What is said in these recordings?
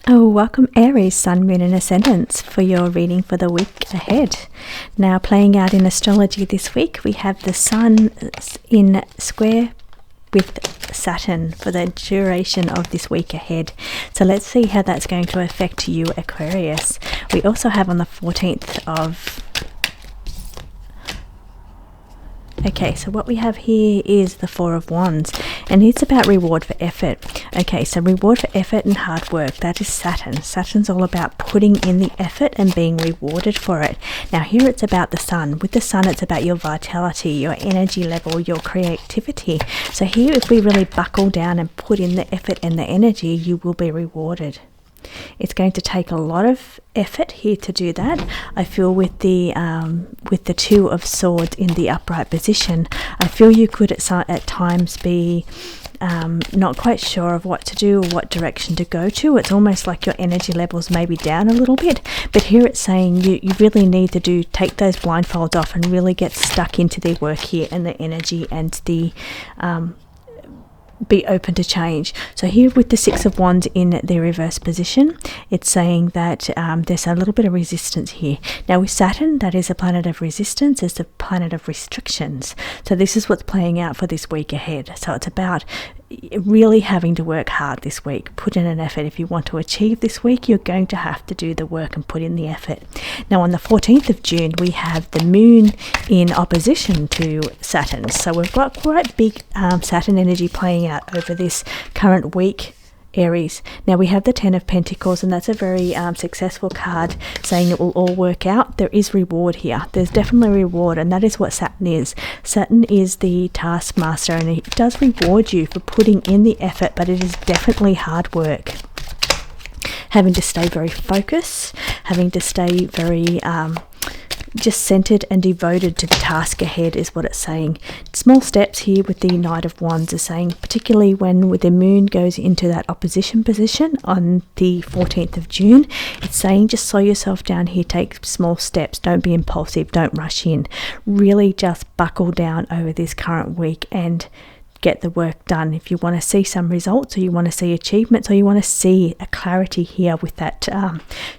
Oh, welcome Aries, Sun, Moon and Ascendants for your reading for the week ahead. Now playing out in astrology this week, we have the Sun in square with Saturn for the duration of this week ahead. So let's see how that's going to affect you, Aquarius. We also have on the 14th of... Okay, so what we have here is the Four of Wands, and it's about reward for effort. Okay, so reward for effort and hard work, that is Saturn. Saturn's all about putting in the effort and being rewarded for it. Now here it's about the Sun. With the Sun, it's about your vitality, your energy level, your creativity. So here, if we really buckle down and put in the effort and the energy, you will be rewarded. It's going to take a lot of effort here to do that. I feel with the Two of Swords in the upright position, I feel you could at times be not quite sure of what to do or what direction to go to. It's almost like your energy levels may be down a little bit, but here it's saying you really need to take those blindfolds off and really get stuck into the work here and the energy and the be open to change. So here with the Six of Wands in the reverse position, it's saying that there's a little bit of resistance here. Now with Saturn, that is a planet of resistance, it's a planet of restrictions. So this is what's playing out for this week ahead. So it's about really having to work hard this week, put in an effort. If you want to achieve this week, you're going to have to do the work and put in the effort. Now on the 14th of June, we have the Moon in opposition to Saturn. So we've got quite big Saturn energy playing out over this current week, Aries. Now we have the Ten of Pentacles, and that's a very successful card, saying it will all work out. There is reward here. There's definitely reward, and that is what Saturn is. Saturn is the taskmaster, and it does reward you for putting in the effort, but it is definitely hard work. Having to stay very focused, having to stay very just centered and devoted to the task ahead is what it's saying. Small steps here with the Knight of Wands is saying, particularly when the Moon goes into that opposition position on the 14th of June, it's saying just slow yourself down here, take small steps, don't be impulsive, don't rush in. Really just buckle down over this current week and get the work done. If you want to see some results, or you want to see achievements, or you want to see a clarity here with that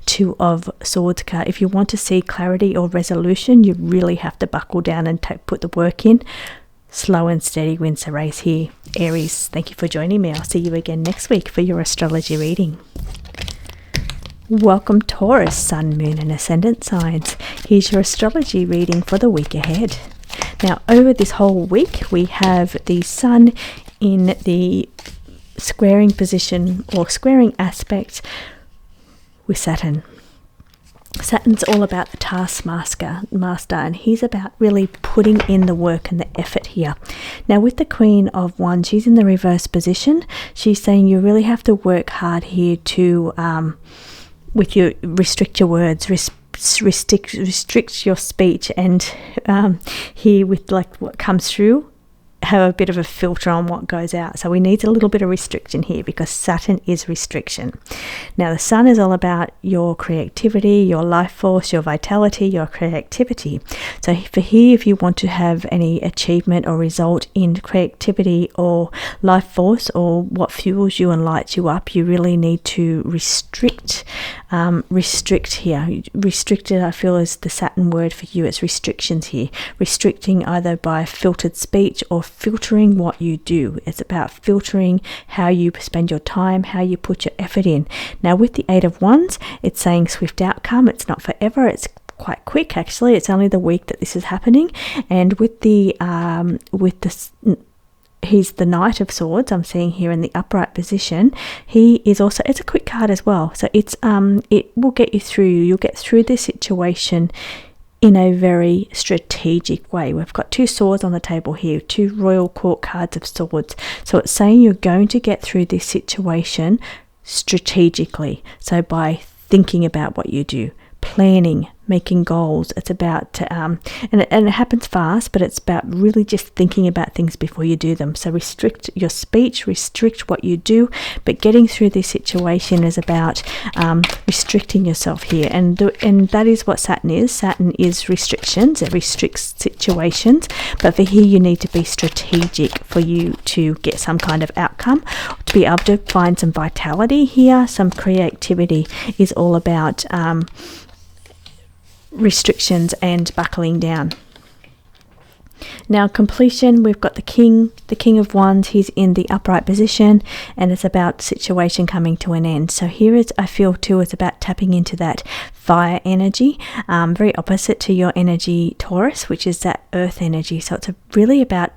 Two of Swords card, if you want to see clarity or resolution, you really have to buckle down and put the work in. Slow and steady wins the race here, Aries. Thank you for joining me. I'll see you again next week for your astrology reading. Welcome Taurus, Sun, Moon and Ascendant signs. Here's your astrology reading for the week ahead. Now over this whole week, we have the Sun in the squaring position or squaring aspect with Saturn. Saturn's all about the taskmaster, and he's about really putting in the work and the effort here. Now with the Queen of Wands, she's in the reverse position. She's saying you really have to work hard here to restrict your words, restrict your speech, and here with like what comes through, have a bit of a filter on what goes out. So we need a little bit of restriction here because Saturn is restriction. Now the Sun is all about your creativity, your life force, your vitality, your creativity. So for here, if you want to have any achievement or result in creativity or life force or what fuels you and lights you up, you really need to restrict here. Restricted, I feel, is the Saturn word for you. It's restrictions here. Restricting either by filtered speech or filtering what you do. It's about filtering how you spend your time, how you put your effort in. Now with the Eight of Wands, it's saying swift outcome. It's not forever. It's quite quick actually. It's only the week that this is happening. And with he's the Knight of Swords, I'm seeing here in the upright position. He is also, it's a quick card as well. So it's it will get you through. You'll get through this situation in a very strategic way. We've got two swords on the table here, two Royal Court cards of swords. So it's saying you're going to get through this situation strategically. So by thinking about what you do, planning, making goals. It's about and it happens fast, but it's about really just thinking about things before you do them. So restrict your speech, restrict what you do, but getting through this situation is about restricting yourself here, and that is what Saturn is. Saturn is restrictions. It restricts situations, but for here you need to be strategic for you to get some kind of outcome, to be able to find some vitality here. Some creativity is all about restrictions and buckling down. Now completion, we've got the King of Wands. He's in the upright position, and it's about situation coming to an end. So here is, I feel too, it's about tapping into that fire energy, very opposite to your energy Taurus, which is that earth energy. So it's really about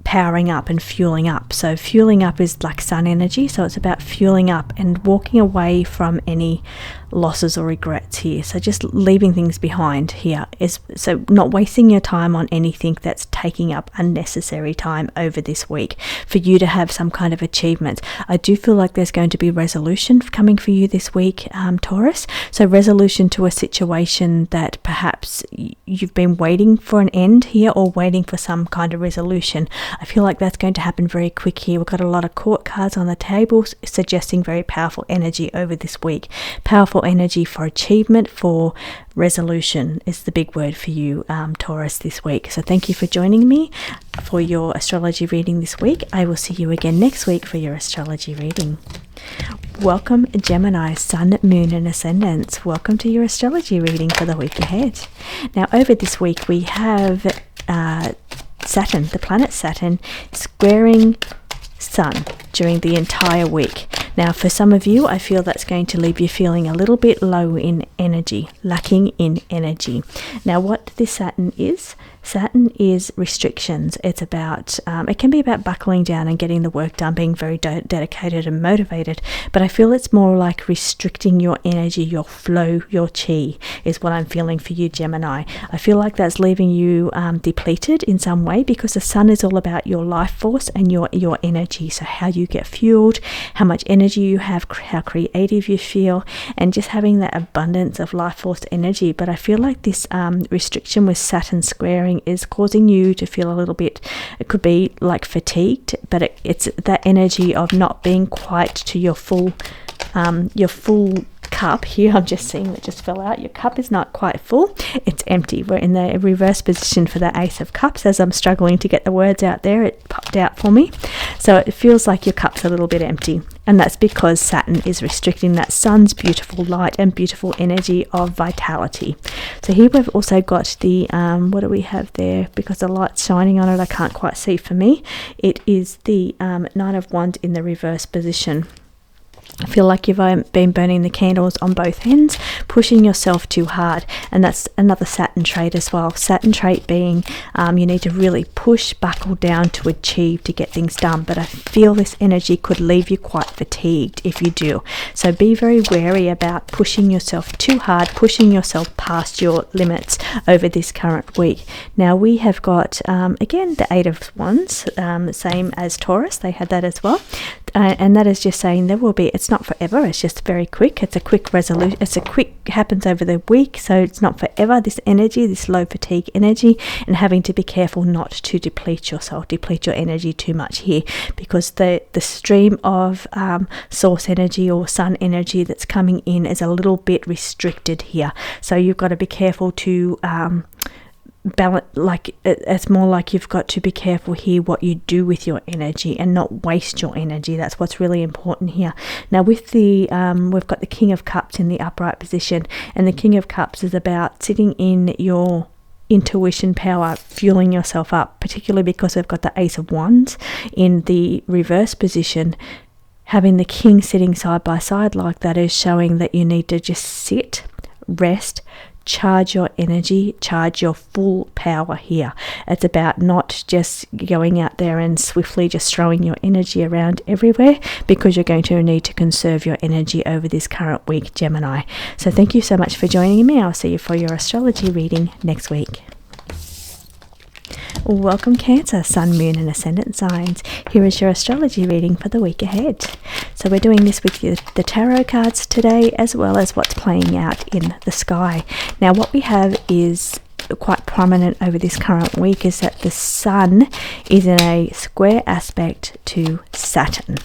powering up and fueling up. So fueling up is like sun energy, so it's about fueling up and walking away from any losses or regrets here. So just leaving things behind here is, so not wasting your time on anything that's taking up unnecessary time over this week for you to have some kind of achievement. I do feel like there's going to be resolution coming for you this week, Taurus. So resolution to a situation that perhaps you've been waiting for an end here, or waiting for some kind of resolution. I feel like that's going to happen very quick here. We've got a lot of court cards on the table suggesting very powerful energy over this week. Powerful energy for achievement, for resolution is the big word for you, Taurus, this week. So thank you for joining me for your astrology reading this week. I will see you again next week for your astrology reading. Welcome, Gemini, Sun, Moon and Ascendants. Welcome to your astrology reading for the week ahead. Now over this week we have Saturn, the planet Saturn, squaring Sun during the entire week. Now for some of you, I feel that's going to leave you feeling a little bit low in energy, lacking in energy. Now what this Saturn is restrictions. It's about, it can be about buckling down and getting the work done, being very dedicated and motivated, but I feel it's more like restricting your energy, your flow, your chi is what I'm feeling for you, Gemini. I feel like that's leaving you depleted in some way, because the sun is all about your life force and your energy. So how you get fueled, how much energy you have, how creative you feel, and just having that abundance of life force energy. But I feel like this restriction with Saturn squaring is causing you to feel a little bit, it could be like fatigued, but it's that energy of not being quite to your full cup here. I'm just seeing that just fell out. Your cup is not quite full, it's empty. We're in the reverse position for the Ace of Cups. As I'm struggling to get the words out there, it popped out for me. So it feels like your cup's a little bit empty, and that's because Saturn is restricting that sun's beautiful light and beautiful energy of vitality. So here we've also got the what do we have there? Because the light's shining on it, I can't quite see for me. It is the Nine of Wands in the reverse position. I feel like you've been burning the candles on both ends, pushing yourself too hard, and that's another Saturn trait as well. Saturn trait being you need to really push, buckle down to achieve, to get things done, but I feel this energy could leave you quite fatigued if you do. So be very wary about pushing yourself too hard, pushing yourself past your limits over this current week. Now we have got again the Eight of Wands, same as Taurus, they had that as well. And that is just saying there will be, it's not forever, it's just very quick, it's a quick resolution, happens over the week, so it's not forever, this energy, this low fatigue energy, and having to be careful not to deplete yourself, deplete your energy too much here, because the stream of source energy or sun energy that's coming in is a little bit restricted here, so you've got to be careful to balance. Like it's more like you've got to be careful here what you do with your energy and not waste your energy. That's what's really important here. Now with the we've got the King of Cups in the upright position, and the King of Cups is about sitting in your intuition power, fueling yourself up, particularly because we've got the Ace of Wands in the reverse position. Having the King sitting side by side like that is showing that you need to just sit, rest, charge your energy, charge your full power here. It's about not just going out there and swiftly just throwing your energy around everywhere, because you're going to need to conserve your energy over this current week, Gemini. So thank you so much for joining me. I'll see you for your astrology reading next week. Welcome Cancer, Sun, Moon and Ascendant signs. Here is your astrology reading for the week ahead. So we're doing this with the tarot cards today, as well as what's playing out in the sky. Now what we have is quite prominent over this current week is that the Sun is in a square aspect to Saturn.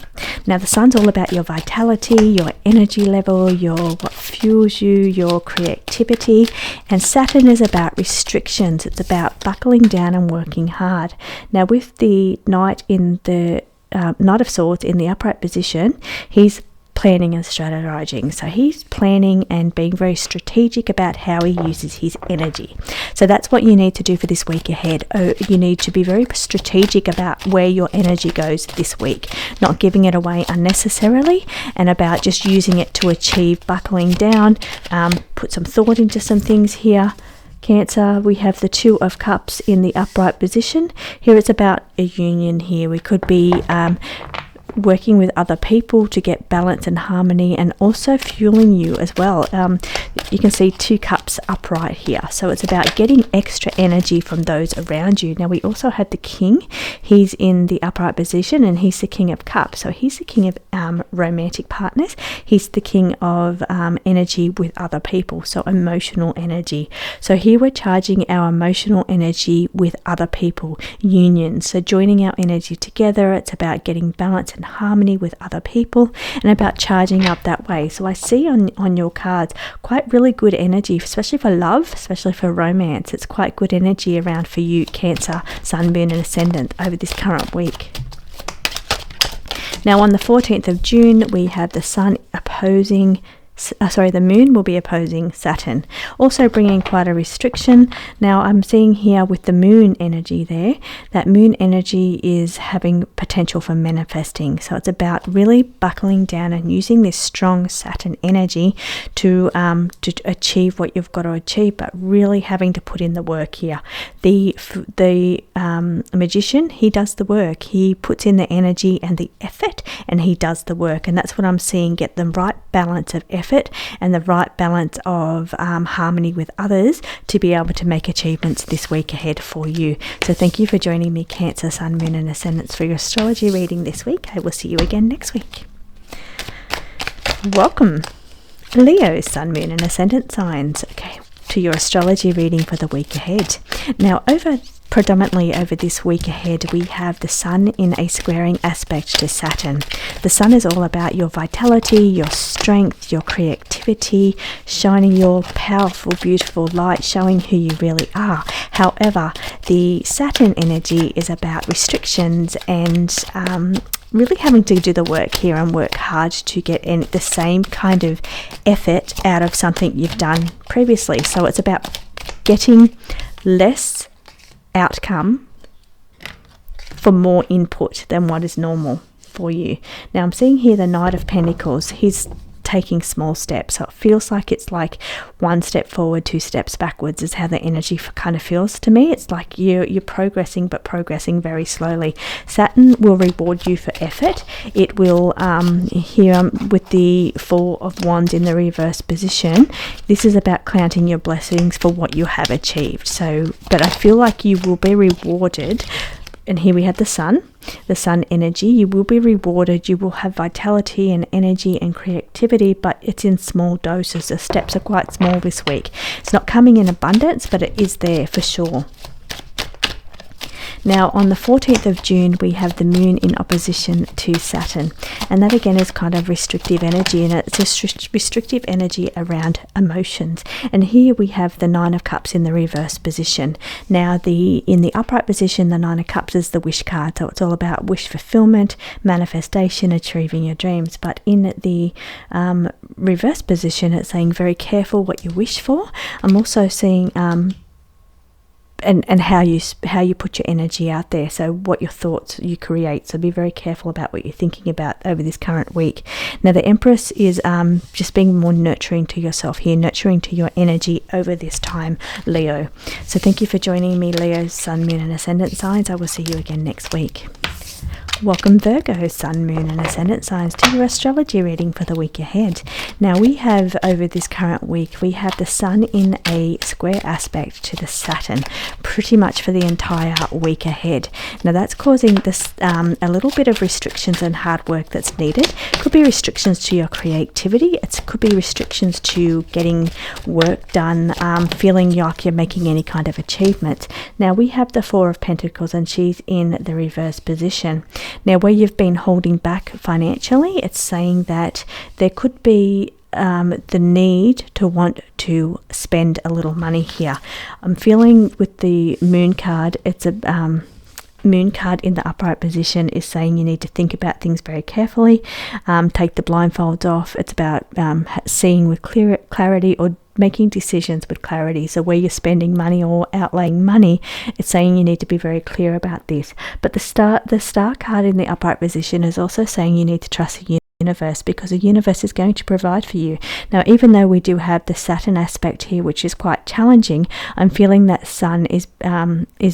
Now the Sun's all about your vitality, your energy level, what fuels you, your creativity, and Saturn is about restrictions. It's about buckling down and working hard. Now with the Knight in the Knight of Swords in the upright position, he's planning and strategizing. So he's planning and being very strategic about how he uses his energy. So that's what you need to do for this week ahead. You need to be very strategic about where your energy goes this week, not giving it away unnecessarily, and about just using it to achieve buckling down. Put some thought into some things here. Cancer, we have the Two of Cups in the upright position. Here it's about a union here. We could be working with other people to get balance and harmony, and also fueling you as well. You can see 2 cups upright here, so it's about getting extra energy from those around you. Now we also have the King. He's in the upright position and he's the King of Cups, so he's the King of romantic partners. He's the King of energy with other people, so emotional energy. So here we're charging our emotional energy with other people, unions, so joining our energy together. It's about getting balance and harmony with other people, and about charging up that way. So I see on your cards quite really good energy, especially for love, especially for romance. It's quite good energy around for you, Cancer, Sun, Moon and Ascendant over this current week. Now on the 14th of June we have the Sun opposing the Moon will be opposing Saturn, also bringing quite a restriction. Now I'm seeing here with the Moon energy there, that Moon energy is having potential for manifesting. So it's about really buckling down and using this strong Saturn energy to achieve what you've got to achieve, but really having to put in the work here. The Magician, he does the work. He puts in the energy and the effort, and he does the work, and that's what I'm seeing. Get the right balance of effort and the right balance of harmony with others to be able to make achievements this week ahead for you. So thank you for joining me, Cancer, Sun, Moon and Ascendants, for your astrology reading this week. I will see you again next week. Welcome, Leo, Sun, Moon and Ascendant signs, to your astrology reading for the week ahead. Now predominantly over this week ahead, we have the Sun in a squaring aspect to Saturn. The Sun is all about your vitality, your strength, your creativity, shining your powerful, beautiful light, showing who you really are. However, the Saturn energy is about restrictions and really having to do the work here and work hard to get in the same kind of effort out of something you've done previously. So it's about getting less outcome for more input than what is normal for you. Now I'm seeing here the Knight of Pentacles. He's taking small steps, so it feels like it's like 1 step forward, 2 steps backwards is how the energy kind of feels to me. It's like you're progressing, but progressing very slowly. Saturn will reward you for effort. It will here with the Four of Wands in the reverse position, this is about counting your blessings for what you have achieved. So but I feel like you will be rewarded. And here we have the Sun energy. You will be rewarded. You will have vitality and energy and creativity, but it's in small doses. The steps are quite small this week. It's not coming in abundance, but it is there for sure. Now on the 14th of June we have the Moon in opposition to Saturn, and that again is kind of restrictive energy, and it's a restrictive energy around emotions. And here we have the Nine of Cups in the reverse position. Now in the upright position, the Nine of Cups is the wish card, so it's all about wish fulfillment, manifestation, achieving your dreams. But in the reverse position, it's saying very careful what you wish for. I'm also seeing and how you put your energy out there, so what your thoughts you create. So be very careful about what you're thinking about over this current week. Now the Empress is just being more nurturing to yourself here, nurturing to your energy over this time, Leo. So thank you for joining me, Leo, Sun, Moon and Ascendant signs. I will see you again next week. Welcome Virgo, Sun, Moon and Ascendant signs to your astrology reading for the week ahead. Now we have, over this current week, we have the Sun in a square aspect to the Saturn pretty much for the entire week ahead. Now that's causing this a little bit of restrictions and hard work that's needed. Could be restrictions to your creativity. It could be restrictions to getting work done, feeling like you're making any kind of achievement. Now we have the Four of Pentacles and she's in the reverse position. Now where you've been holding back financially, it's saying that there could be the need to want to spend a little money here. I'm feeling with the Moon card, it's a Moon card in the upright position is saying you need to think about things very carefully, take the blindfolds off. It's about seeing with clarity or making decisions with clarity. So where you're spending money or outlaying money, it's saying you need to be very clear about this. But the star card in the upright position is also saying you need to trust the universe, because the universe is going to provide for you. Now even though we do have the Saturn aspect here, which is quite challenging, I'm feeling that Sun is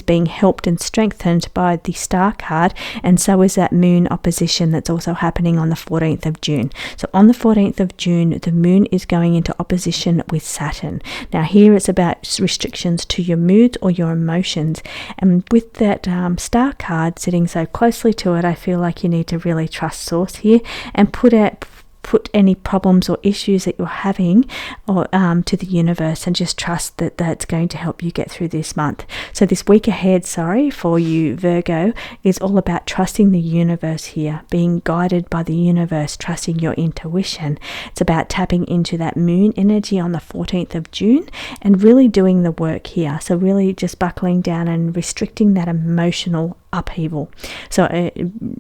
being helped and strengthened by the star card, and so is that Moon opposition that's also happening on the 14th of June. So on the 14th of June the Moon is going into opposition with Saturn. Now here it's about restrictions to your moods or your emotions, and with that star card sitting so closely to it, I feel like you need to really trust source here and put any problems or issues that you're having or to the universe, and just trust that that's going to help you get through this month. So this week ahead, for you Virgo, is all about trusting the universe here, being guided by the universe, trusting your intuition. It's about tapping into that Moon energy on the 14th of June and really doing the work here. So really just buckling down and restricting that emotional upheaval. So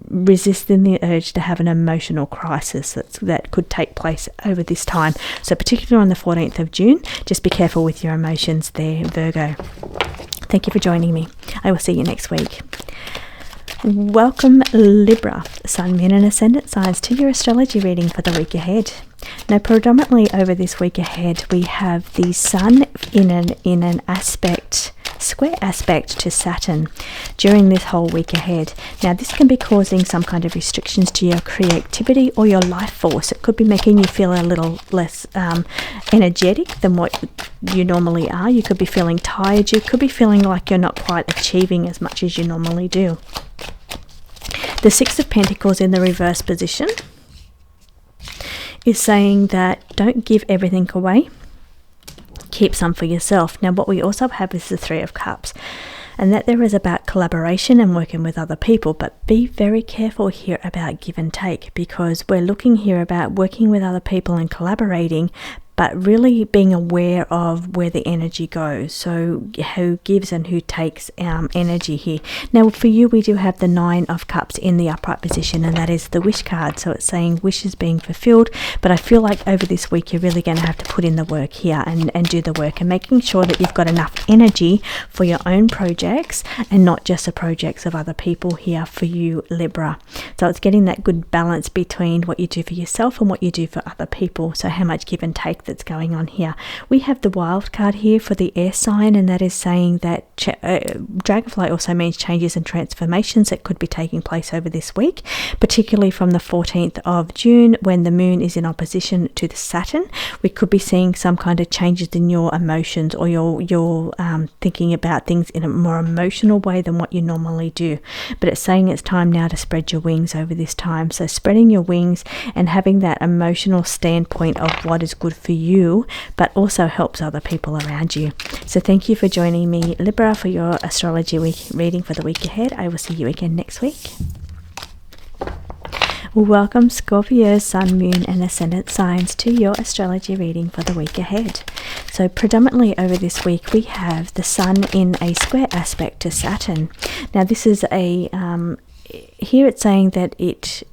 resisting the urge to have an emotional crisis that could take place over this time. So particularly on the 14th of June, just be careful with your emotions there, Virgo. Thank you for joining me. I will see you next week. Welcome Libra, Sun, Moon and Ascendant signs to your astrology reading for the week ahead. Now predominantly over this week ahead we have the Sun in an aspect, square aspect to Saturn during this whole week ahead. Now this can be causing some kind of restrictions to your creativity or your life force. It could be making you feel a little less energetic than what you normally are. You could be feeling tired. You could be feeling like you're not quite achieving as much as you normally do. The Six of Pentacles in the reverse position is saying that don't give everything away, keep some for yourself. Now what we also have is the Three of Cups, and that there is about collaboration and working with other people, but be very careful here about give and take, because we're looking here about working with other people and collaborating, but really being aware of where the energy goes. So who gives and who takes energy here. Now for you, we do have the Nine of Cups in the upright position, and that is the wish card. So it's saying wishes being fulfilled, but I feel like over this week you're really going to have to put in the work here and do the work, and making sure that you've got enough energy for your own projects and not just the projects of other people here for you Libra. So it's getting that good balance between what you do for yourself and what you do for other people. So how much give and take that's going on here. We have the Wild card here for the air sign, and that is saying that Dragonfly also means changes and transformations that could be taking place over this week, particularly from the 14th of June when the Moon is in opposition to the Saturn. We could be seeing some kind of changes in your emotions, or your thinking about things in a more emotional way than what you normally do. But it's saying it's time now to spread your wings over this time. So spreading your wings and having that emotional standpoint of what is good for you, but also helps other people around you. So thank you for joining me Libra for your astrology week reading for the week ahead. I will see you again next week. Welcome Scorpio, Sun, Moon and Ascendant signs to your astrology reading for the week ahead. So predominantly over this week we have the Sun in a square aspect to Saturn. Now this is a here it's saying that it's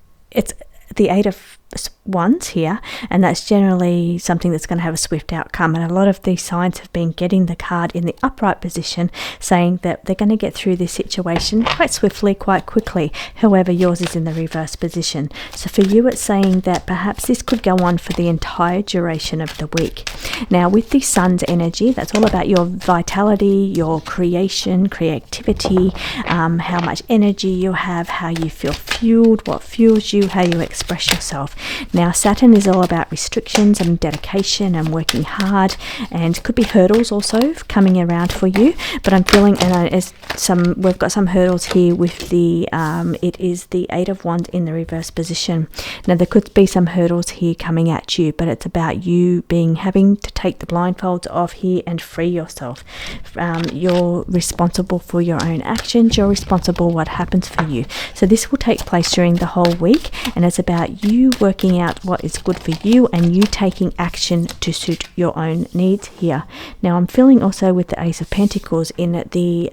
the Eight of Wands here, and that's generally something that's going to have a swift outcome. And a lot of these signs have been getting the card in the upright position, saying that they're going to get through this situation quite swiftly, quite quickly. However, yours is in the reverse position. So for you, it's saying that perhaps this could go on for the entire duration of the week. Now, with the sun's energy, that's all about your vitality, your creation, creativity, how much energy you have, how you feel fueled, what fuels you, how you express yourself. Now, Saturn is all about restrictions and dedication and working hard, and could be hurdles also coming around for you. But I'm feeling, and we've got some hurdles here with the it is the Eight of Wands in the reverse position. Now, there could be some hurdles here coming at you, but it's about you having to take the blindfolds off here and free yourself. You're responsible for your own actions. You're responsible what happens for you. So this will take place during the whole week, and it's about you working out what is good for you and you taking action to suit your own needs here. Now, I'm feeling also with the Ace of Pentacles in the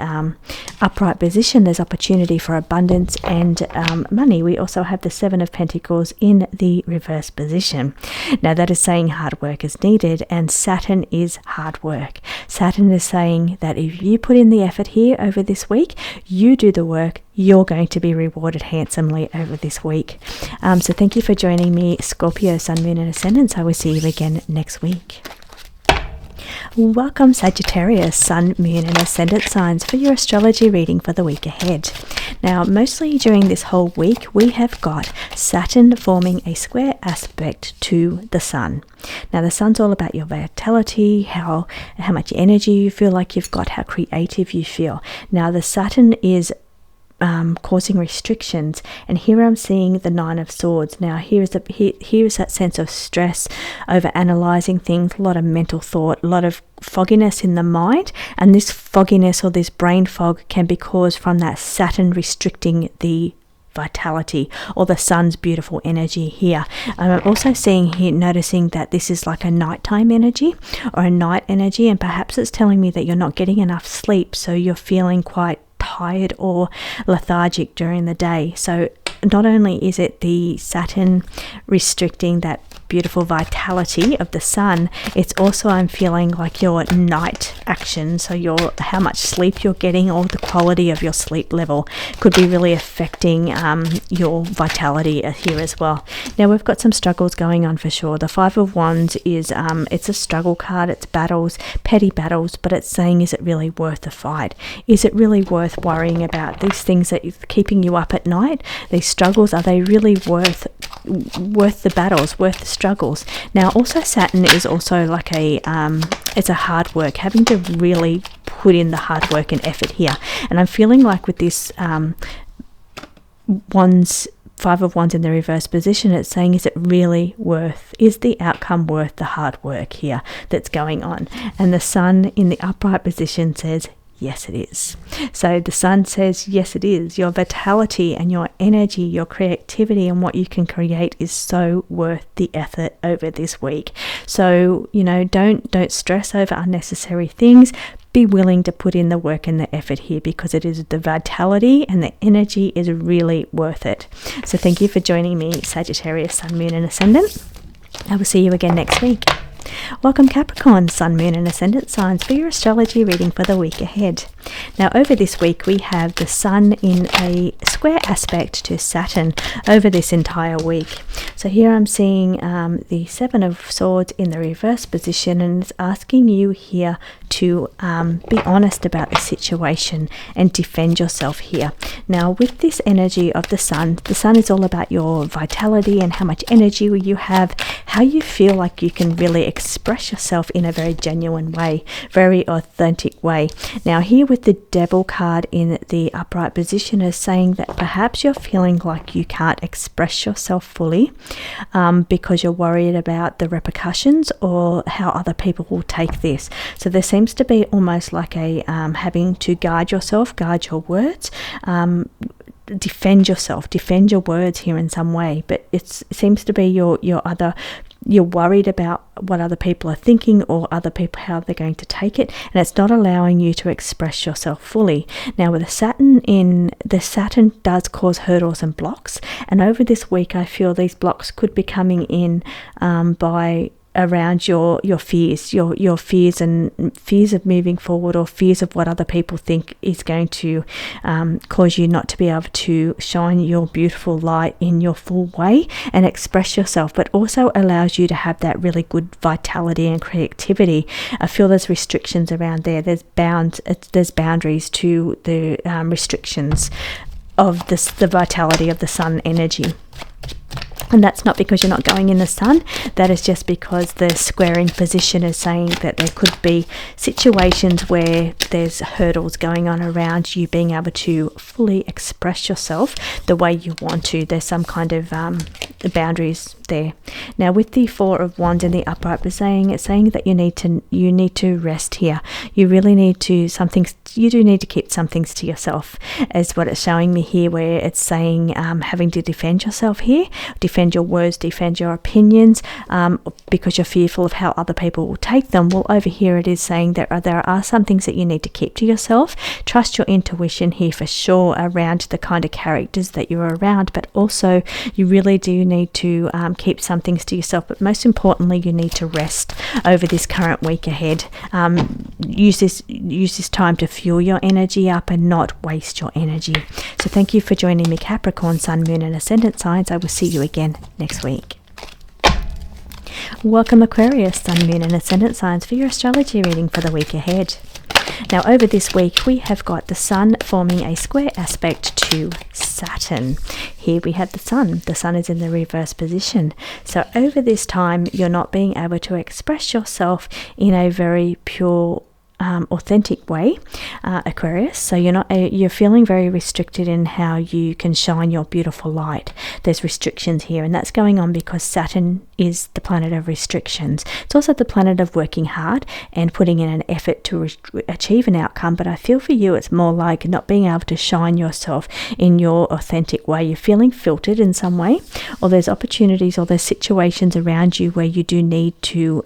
upright position, there's opportunity for abundance and money. We also have the Seven of Pentacles in the reverse position. Now, that is saying hard work is needed, and Saturn is hard work. Saturn is saying that if you put in the effort here over this week, you do the work, you're going to be rewarded handsomely over this week. So thank you for joining me, Scorpio, Sun, Moon and Ascendants. I will see you again next week. Welcome, Sagittarius, Sun, Moon and Ascendant signs for your astrology reading for the week ahead. Now, mostly during this whole week, we have got Saturn forming a square aspect to the Sun. Now, the Sun's all about your vitality, how much energy you feel like you've got, how creative you feel. Now, the Saturn is causing restrictions, and here I'm seeing the Nine of Swords. Now, here is that sense of stress over analyzing things, a lot of mental thought, a lot of fogginess in the mind, and this fogginess or this brain fog can be caused from that Saturn restricting the vitality or the Sun's beautiful energy here. I'm also seeing here, noticing that this is like a nighttime energy or a night energy, and perhaps it's telling me that you're not getting enough sleep, so you're feeling quite tired or lethargic during the day. So not only is it the Saturn restricting that beautiful vitality of the Sun, it's also, I'm feeling like your night action, so how much sleep you're getting or the quality of your sleep level could be really affecting your vitality here as well. Now, we've got some struggles going on for sure. The Five of Wands is it's a struggle card. It's battles, petty battles, but it's saying, is it really worth the fight? Is it really worth worrying about these things that are keeping you up at night? These struggles, are they really worth the battles, worth the struggles? Now, also Saturn is also like it's a hard work, having to really put in the hard work and effort here. And I'm feeling like with this Five of Wands in the reverse position, it's saying, is the outcome worth the hard work here that's going on? And the Sun in the upright position says, yes, it is. So the Sun says, yes, it is. Your vitality and your energy, your creativity and what you can create is so worth the effort over this week. So, don't stress over unnecessary things. Be willing to put in the work and the effort here, because it is the vitality and the energy is really worth it. So thank you for joining me, Sagittarius, Sun, Moon and Ascendant. I will see you again next week. Welcome, Capricorn, Sun, Moon and Ascendant signs for your astrology reading for the week ahead. Now, over this week, we have the Sun in a square aspect to Saturn over this entire week. So here I'm seeing the Seven of Swords in the reverse position, and it's asking you here to be honest about the situation and defend yourself here. Now, with this energy of the Sun is all about your vitality and how much energy you have, how you feel like you can really express yourself in a very genuine way, very authentic way. Now, here with the Devil card in the upright position is saying that perhaps you're feeling like you can't express yourself fully because you're worried about the repercussions or how other people will take this. So there seems to be almost like a having to guard yourself, guard your words, defend yourself, defend your words here in some way. But it seems to be you're either you're worried about what other people are thinking or other people, how they're going to take it, and it's not allowing you to express yourself fully. Now with the Saturn does cause hurdles and blocks, and over this week I feel these blocks could be coming in by around your fears, your fears and fears of moving forward, or fears of what other people think is going to cause you not to be able to shine your beautiful light in your full way and express yourself, but also allows you to have that really good vitality and creativity. I feel there's restrictions around there. There's boundaries to the restrictions of the vitality of the sun energy. And that's not because you're not going in the sun. That is just because the squaring position is saying that there could be situations where there's hurdles going on around you being able to fully express yourself the way you want to. There's some kind of boundaries there. Now with the Four of Wands in the upright, it's saying that you need to rest here. You really need to you do need to keep some things to yourself, is what it's showing me here, where it's saying having to defend yourself here, defend your words, defend your opinions, because you're fearful of how other people will take them. Well, over here it is saying that there are some things that you need to keep to yourself. Trust your intuition here for sure around the kind of characters that you're around, but also you really do need to keep some things to yourself. But most importantly, you need to rest over this current week ahead. Use this time to fuel your energy up and not waste your energy. So thank you for joining me, Capricorn, Sun, Moon and Ascendant signs. I will see you again next week. Welcome, Aquarius, Sun, Moon and Ascendant signs, for your astrology reading for the week ahead. Now over this week we have got the Sun forming a square aspect to Saturn. Here we have the Sun. The Sun is in the reverse position. So over this time you're not being able to express yourself in a very pure authentic way, Aquarius. So you're feeling very restricted in how you can shine your beautiful light. There's restrictions here, and that's going on because Saturn is the planet of restrictions. It's also the planet of working hard and putting in an effort to achieve an outcome. But I feel for you it's more like not being able to shine yourself in your authentic way. You're feeling filtered in some way, or there's opportunities or there's situations around you where you do need to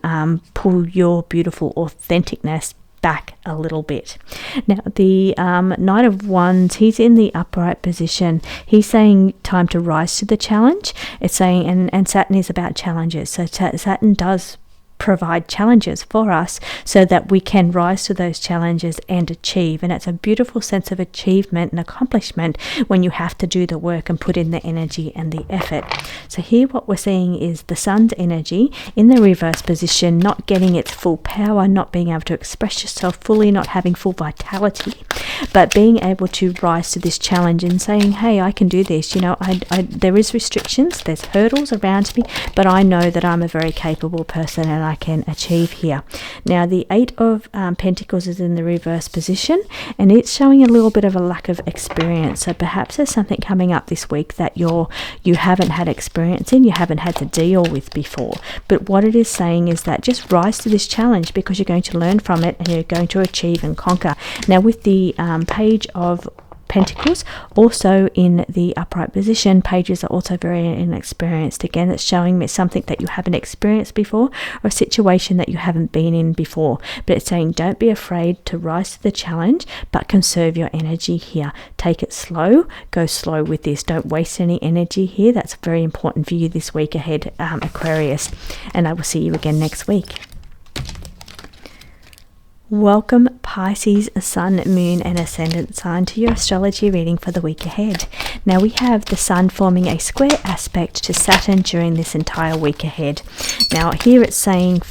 pull your beautiful authenticness back a little bit. Now the Knight of Wands, he's in the upright position. He's saying time to rise to the challenge. It's saying, and Saturn is about challenges. So Saturn does provide challenges for us so that we can rise to those challenges and achieve. And it's a beautiful sense of achievement and accomplishment when you have to do the work and put in the energy and the effort. So here what we're seeing is the Sun's energy in the reverse position, not getting its full power, not being able to express yourself fully, not having full vitality, but being able to rise to this challenge and saying, hey, I can do this. There is restrictions, there's hurdles around me, but I know that I'm a very capable person and I can achieve here. Now the Eight of Pentacles is in the reverse position, and it's showing a little bit of a lack of experience. So perhaps there's something coming up this week that you haven't had experience in, you haven't had to deal with before. But what it is saying is that just rise to this challenge, because you're going to learn from it and you're going to achieve and conquer. Now with the Page of Pentacles also in the upright position, pages are also very inexperienced. Again, it's showing me something that you haven't experienced before, or a situation that you haven't been in before. But it's saying don't be afraid to rise to the challenge, but conserve your energy here. Take it slow, go slow with this. Don't waste any energy here. That's very important for you this week ahead, Aquarius. And I will see you again next week. Welcome, Pisces, Sun, Moon and Ascendant sign, to your astrology reading for the week ahead. Now we have the Sun forming a square aspect to Saturn during this entire week ahead. Now here it's saying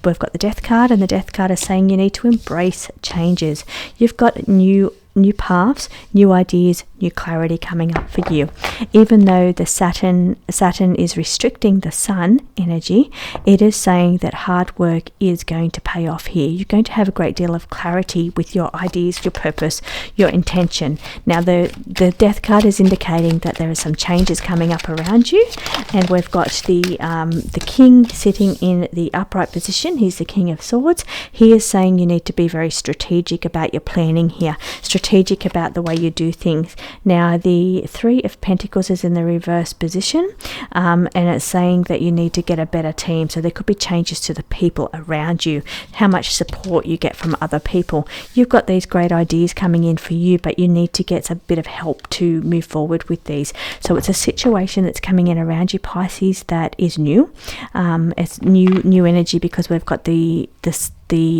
we've got the Death card, and the Death card is saying you need to embrace changes. You've got new paths, new ideas, new clarity coming up for you. Even though the Saturn is restricting the Sun energy, it is saying that hard work is going to pay off here. You're going to have a great deal of clarity with your ideas, your purpose, your intention. Now the Death card is indicating that there are some changes coming up around you, and we've got the King sitting in the upright position. He's the King of Swords. He is saying you need to be very strategic about your planning here, strategic about the way you do things. Now the Three of Pentacles is in the reverse position, and it's saying that you need to get a better team. So there could be changes to the people around you, how much support you get from other people. You've got these great ideas coming in for you, but you need to get a bit of help to move forward with these. So it's a situation that's coming in around you, Pisces, that is new. It's new energy, because we've got the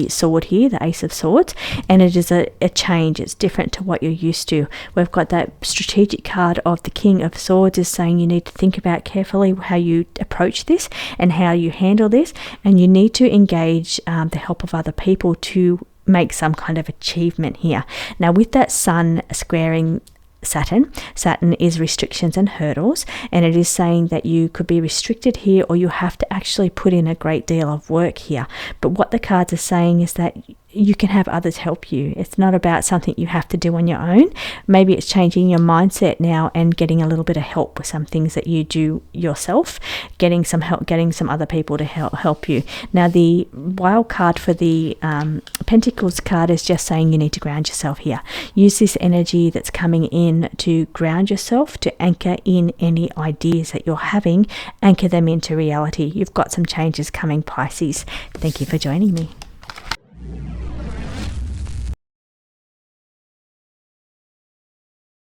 sword here, the Ace of Swords, and it is a change. It's different to what you're used to. We've got that strategic card of the King of Swords, is saying you need to think about carefully how you approach this and how you handle this, and you need to engage the help of other people to make some kind of achievement here. Now with that Sun squaring Saturn is restrictions and hurdles, and it is saying that you could be restricted here, or you have to actually put in a great deal of work here. But what the cards are saying is that you can have others help you. It's not about something you have to do on your own. Maybe it's changing your mindset now and getting a little bit of help with some things that you do yourself, getting some help, getting some other people to help you. Now the wild card for the Pentacles card is just saying you need to ground yourself here. Use this energy that's coming in to ground yourself, to anchor in any ideas that you're having, anchor them into reality. You've got some changes coming, Pisces. Thank you for joining me.